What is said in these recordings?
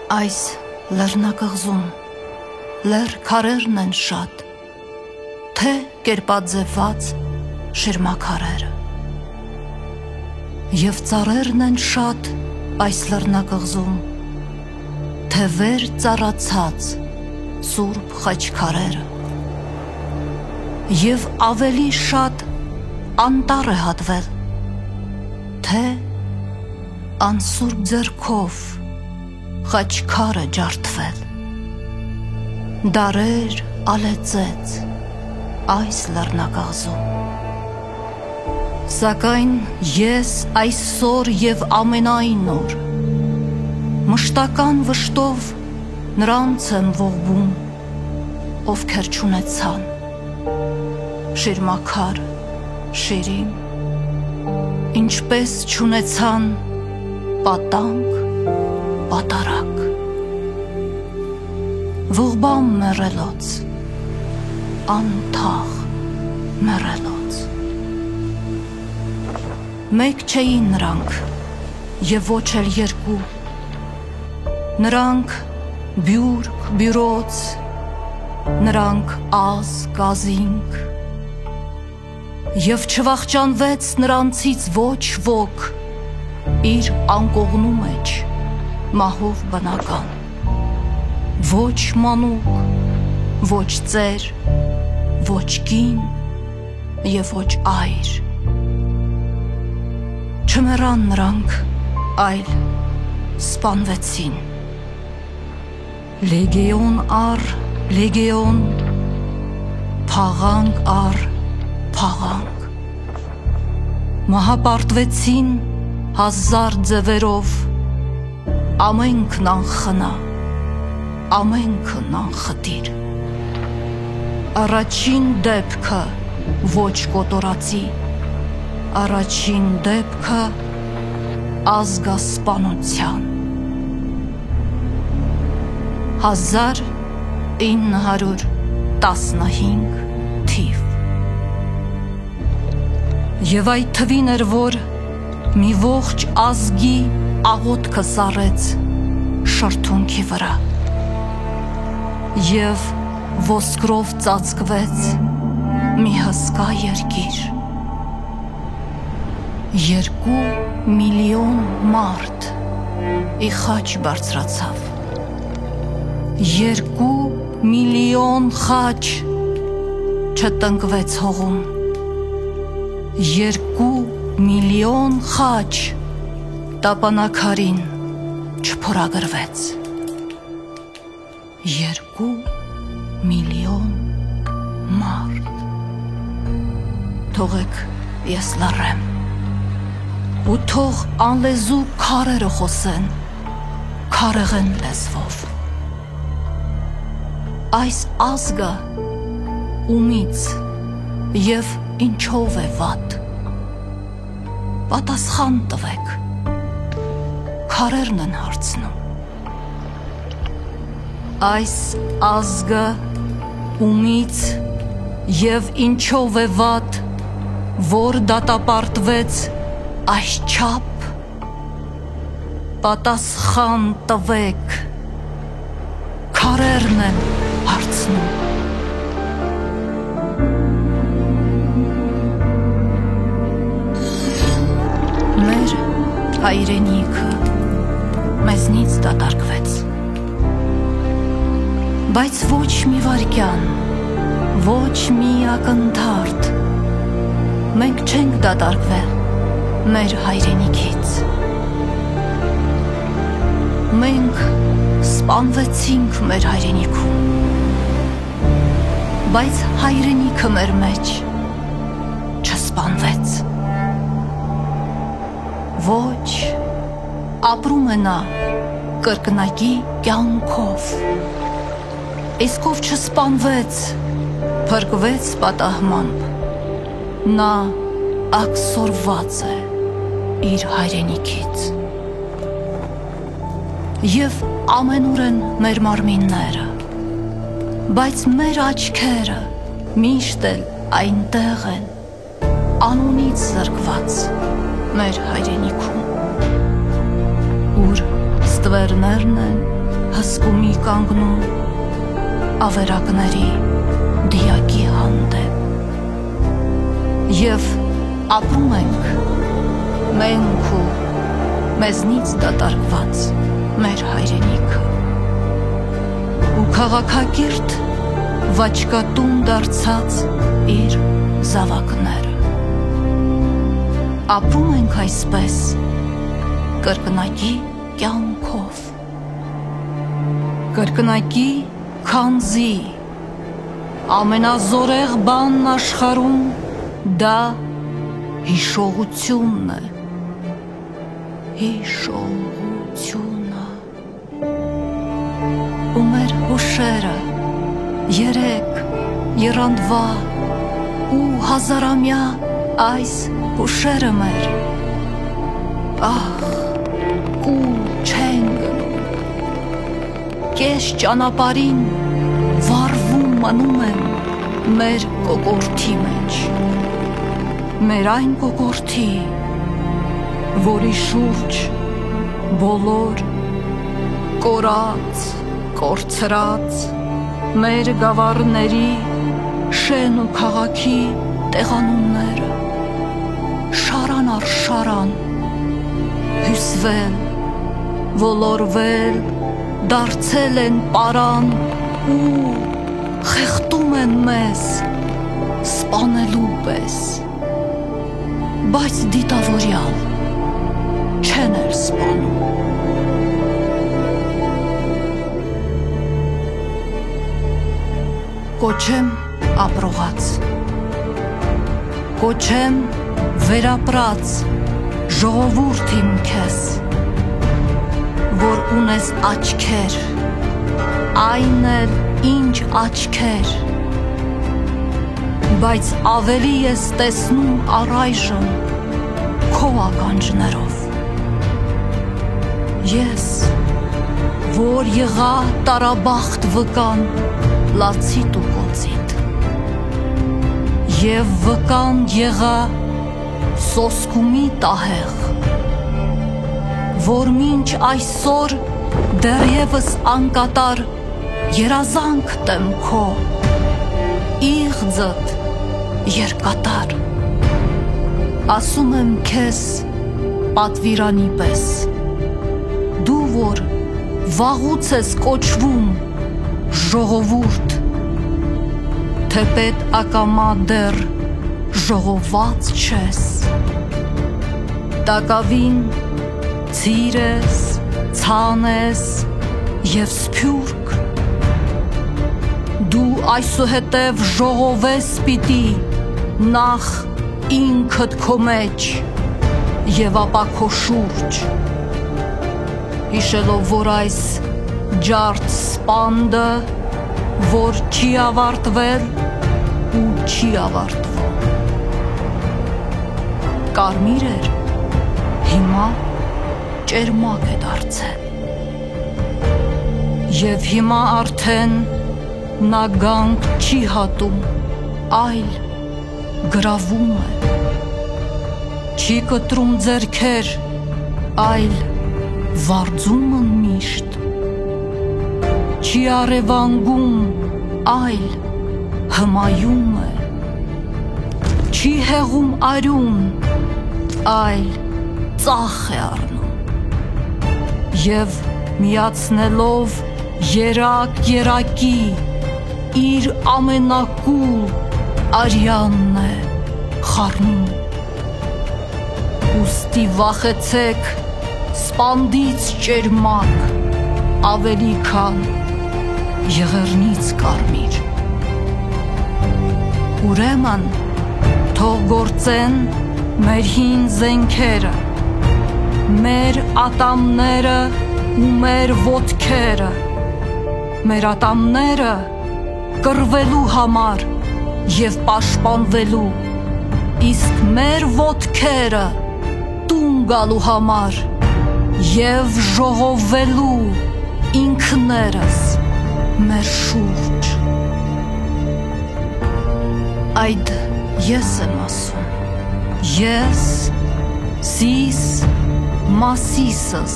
Այս լեռնակղզում լեռ քարերն են շատ, թե կերպաձևված շիրմաքարերը, և ծառերն են շատ այս լեռնակղզում, թե վեր ծառացած սուրբ խաչքարերը, և ավելի շատ անտառ է հատվել, թե անսուրբ ձեռքով խաչքար է ջարդվել, դարեր ալեցեց այս լեռնակղզում, սակայն ես այսօր և ամենայն օր մշտական վշտով նրանց եմ ողբում, ովքեր չունեցան շիրմաքար շիրիմ, ինչպես չունեցան պատանք պատարակ, ողբամ մեռելոց, անթաղ մեռելոց։ Մեկ չէին նրանք և ոչ էլ երկու, նրանք բյուրք բյուրոց, նրանք ազգ ազինք, և չվախճանվեց նրանցից ոչ ոք իր անկողնու մեջ մահով բնական, ոչ մանուկ, ոչ ծեր, ոչ կին և ոչ այր, չմեռան նրանք, այլ սպանվեցին, լեգեոն առ լեգեոն, փաղանք առ փաղանք, մահապարտվեցին հազար ձևերով, ամենքն անխնա, ամենքն անխտիր, առաջին դեպքը ոչ կոտորածի, առաջին դեպքը ազգասպանության, 1915 թիվ, և այդ թվին էր, որ մի ողջ ազգի աղոթքը սառեց շրթունքի վրա, և ոսկրով ծածկվեց մի հսկա երկիր, 2 միլիոն մարդ ի խաչ բարձրացավ, 2 միլիոն խաչ չտնկվեց հողում, 2 միլիոն խաչ տապանակարին չփորագրվեց, 2 միլիոն մարդ, թողեք ես լռեմ, ու թող անլեզու քարերը խոսեն քարեղեն լեզվով, այս ազգը ումից և ինչով է վատ, պատասխան տվեք, քարերն են հարցնում, այս ազգը ումից և ինչով է վատ, որ դատապարտվեց այսչափ, պատասխան տվեք, քարերն են հարցնում, մեր հայրենիքը մեզնից դատարկվեց, բայց ոչ մի վայրկյան, ոչ մի ակնթարթ, մենք չենք դատարկվել մեր հայրենիքից, մենք սպանվեցինք մեր հայրենիքում, բայց հայրենիքը մեր մեջ չսպանվեց, ոչ, ապրում է նա կրկնակի կյանքով, իսկ ով չսպանվեց, փրկվեց պատահմամբ, նա աքսորված է իր հայրենիքից, և ամենուր են մեր մարմինները, բայց մեր աչքերը միշտ էլ այնտեղ են, անունից զրկված մեր հայրենիքում, ուր ստվերներն են հսկումի կանգնում ավերակների դիակի հանդեպ և ապրում ենք մենք ու մեզնից դատարկված մեր հայրենիքը ու քաղաքակիրթ վաճկատուն դարձած իր զավակները ապրում ենք այսպես կրկնակի կյանքով կրկնակի քանզի ամենազորեղ բանն աշխարհում դա հիշողությունն է հիշողությունը ու մեր հուշերը երեք եռանդվա ու հազարամյա այս հուշերը մեր ահ կուլ չեն գնում կես ճանապարհին վառվում մնում են մեր կոկորդի մեջ մեր այն կոկորդի որի շուրջ բոլոր կորած կորցրած մեր գավառների շեն ու քաղաքի տեղանունները շարան առ շարան հյուսվել ոլորվել դարձել են պարան ու խեղդում են մեզ սպանելու պես բայց դիտավորյալ չեն էլ սպանում կոչեմ ապրողած կոչեմ վերապրած ժողովուրդ իմ քեզ որ ունես աչքեր այն էլ ինչ աչքեր բայց ավելի ես տեսնում առայժմ քո ականջներով ես որ եղա տարաբախտ վկան լացիտ ու կոցիտ և վկան եղա սոսկումի տահեղ որ մինչ այսօր դեռևս անկատար երազանք տեմ քո իղձդ երկատար ասում եմ քեզ պատվիրանի պես դու որ վաղուց ես կոչվում ժողովուրդ թեպետ ակամա դեռ ժողոված չես տակավին ցիր ես ցան ես և սփյուռք դու այսուհետև ժողովես պիտի նախ ինքդ քո մեջ և ապա քո շուրջ հիշելով որ այս ջարդ սպանդը որ չի ավարտվել ու չի ավարտվում կարմիր էր հիմա ճերմակ է դարձել և հիմա արդեն նա գանք չի հատում այլ գրավում է չի կտրում ձեռքեր այլ վարձում են միշտ չի արևանգում այլ հմայում է չի հեղում արյուն այլ ծախ է առնում և միացնելով երակ երակի իր ամենակուլ արյանն է խառնում ուստի վախեցեք սպանդից ճերմակ ավելի քան եղեռնից կարմիր ուրեմն թող գործեն մեր հին զենքերը մեր ատամները ու մեր ոտքերը մեր ատամները կռվելու համար և պաշտպանվելու իսկ մեր ոտքերը տուն գալու համար և ժողովվելու ինքներս մեր շուրջ այդ ես եմ ասում ես սիս մասիսս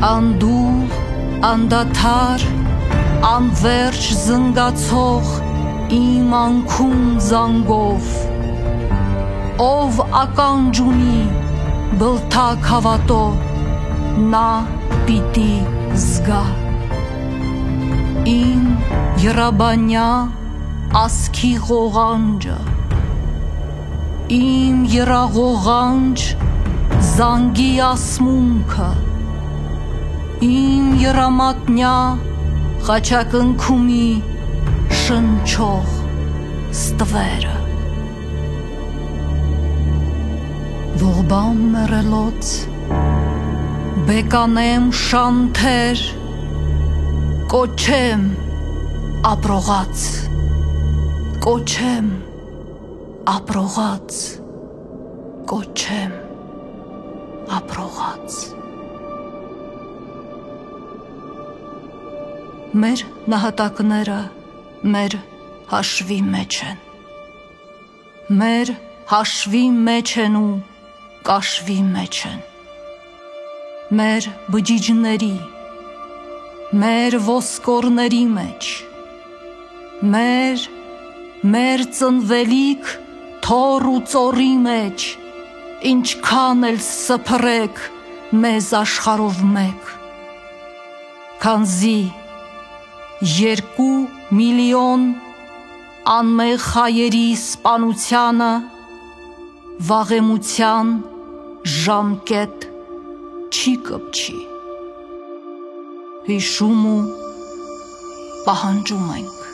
անդուլ անդադար անվերջ զնգացող իմ անքուն զանգով, ով ականջ ունի բլթակ հավատո, նա պիտի զգա։ Իմ եռաբանյա ասքի ղողանջը, իմ եռաղողանջ զանգի ասմունքը, իմ եռամատնյա խաչակնքումի շնչող ստվերը։ Ողբամ մեռելոց բեկանեմ շանթեր, կոչեմ ապրողած, կոչեմ ապրողած, կոչեմ ապրողած։ Մեր նահատակները մեր հաշվի մեջ են, մեր հաշվի մեջ են ու կաշվի մեջ են, մեր բջիջների, մեր ոսկորների մեջ, մեր ծնվելիք թոր ու ծորի մեջ, ինչքան էլ սփռեք մեզ աշխարհով մեկ, քանզի 2 միլիոն անմեղ հայերի սպանությանը վաղեմության ժամկետ չի կպչի։ Հիշում ու պահանջում ենք։